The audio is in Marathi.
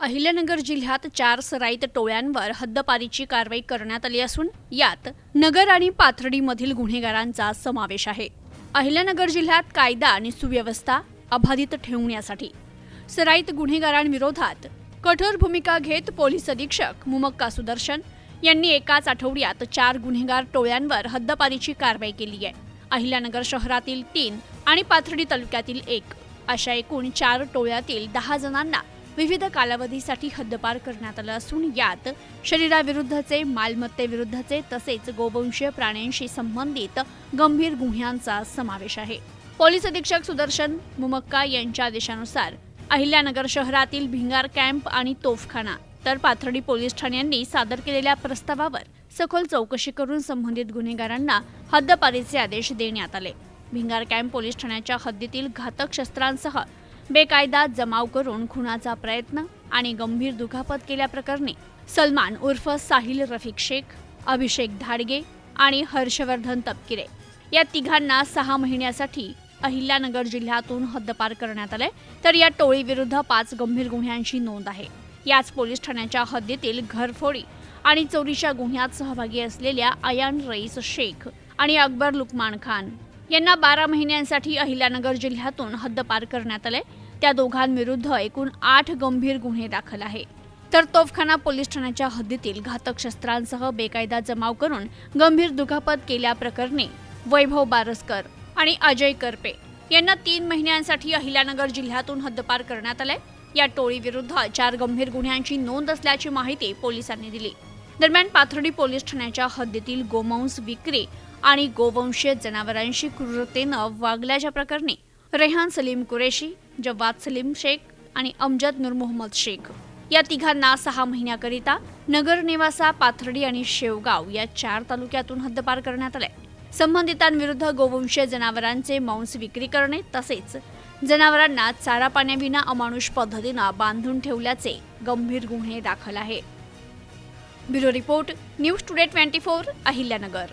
अहिल्यानगर जिल्ह्यात 4 सराईत टोळ्यांवर हद्दपारीची कारवाई करण्यात आली असून यात नगर आणि पाथर्डीमधील गुन्हेगारांचा समावेश आहे। अहिल्यानगर जिल्ह्यात कायदा आणि सुव्यवस्था अबाधित ठेवण्यासाठी सराईत गुन्हेगारांविरोधात कठोर भूमिका घेत पोलीस अधीक्षक मुमक्का सुदर्शन यांनी एकाच आठवड्यात 4 गुन्हेगार टोळ्यांवर हद्दपारीची कारवाई केली आहे। अहिल्यानगर शहरातील 3 आणि पाथर्डी तालुक्यातील 1 अशा एकूण 4 टोळ्यातील 10 जणांना विविध कालावधीसाठी हद्दपार करण्यात आलं असून यात शरीराविरुद्धचे, मालमत्तेविरुद्धचे तसेच गोवंशीय प्राण्यांशी संबंधित गंभीर गुन्ह्यांचा समावेश आहे। पोलीस अधीक्षक सुदर्शन मुमक्का यांच्या आदेशानुसार अहिल्यानगर शहरातील भिंगार कॅम्प आणि तोफखाना तर पाथर्डी पोलीस ठाण्यांनी सादर केलेल्या प्रस्तावावर सखोल चौकशी करून संबंधित गुन्हेगारांना हद्दपारीचे आदेश देण्यात आले। भिंगार कॅम्प पोलीस ठाण्याच्या हद्दीतील घातक शस्त्रांसह बेकायदा जमाव करून खुनाचा प्रयत्न आणि गंभीर दुखापत केल्याप्रकरणी सलमान उर्फ साहिल रफिक शेख, अभिषेक धाडगे आणि हर्षवर्धन तपकिरे या तिघांना 6 महिन्यासाठी अहिल्यानगर जिल्ह्यातून हद्दपार करण्यात आले। तर या टोळीविरुद्ध 5 गंभीर गुन्ह्यांची नोंद आहे। याच पोलीस ठाण्याच्या हद्दीतील घरफोडी आणि चोरीच्या गुन्ह्यात सहभागी असलेल्या अयान रईस शेख आणि अकबर लुकमान खान यांना 12 महिन्यांसाठी अहिल्यानगर जिल्ह्यातून हद्दपार करण्यात आले। त्या दोघांविरुद्ध एकूण 8 गंभीर गुन्हे दाखल आहे। तर तोफखाना पोलीस ठाण्याच्या हद्दीतील घातक शस्त्रांसह बेकायदा जमाव करून गंभीर दुखापत केल्याप्रकरणी वैभव बारसकर आणि अजय करपे यांना 3 महिन्यांसाठी अहिल्यानगर जिल्ह्यातून हद्दपार करण्यात आले। या टोळीविरुद्ध 4 गंभीर गुन्ह्यांची नोंद असल्याची माहिती पोलिसांनी दिली। दरम्यान पाथर्डी पोलीस ठाण्याच्या हद्दीतील गोमांस विक्री आणि गोवंशीय जनावरांशी क्रूरतेनं वागल्याच्या प्रकरणी रेहान सलीम कुरेशी, जवाद सलीम शेख आणि अमजद नूर मोहम्मद शेख या तिघांना 6 महिन्याकरिता नगर निवासा, पाथर्डी आणि शेवगाव या 4 तालुक्यातून हद्दपार करण्यात आले। संबंधितांविरुद्ध गोवंशीय जनावरांचे मांस विक्री करणे तसेच जनावरांना चारा पाण्याविना अमानुष पद्धतीनं बांधून ठेवल्याचे गंभीर गुन्हे दाखल आहे। Bureau report, news today 24, Ahilyanagar.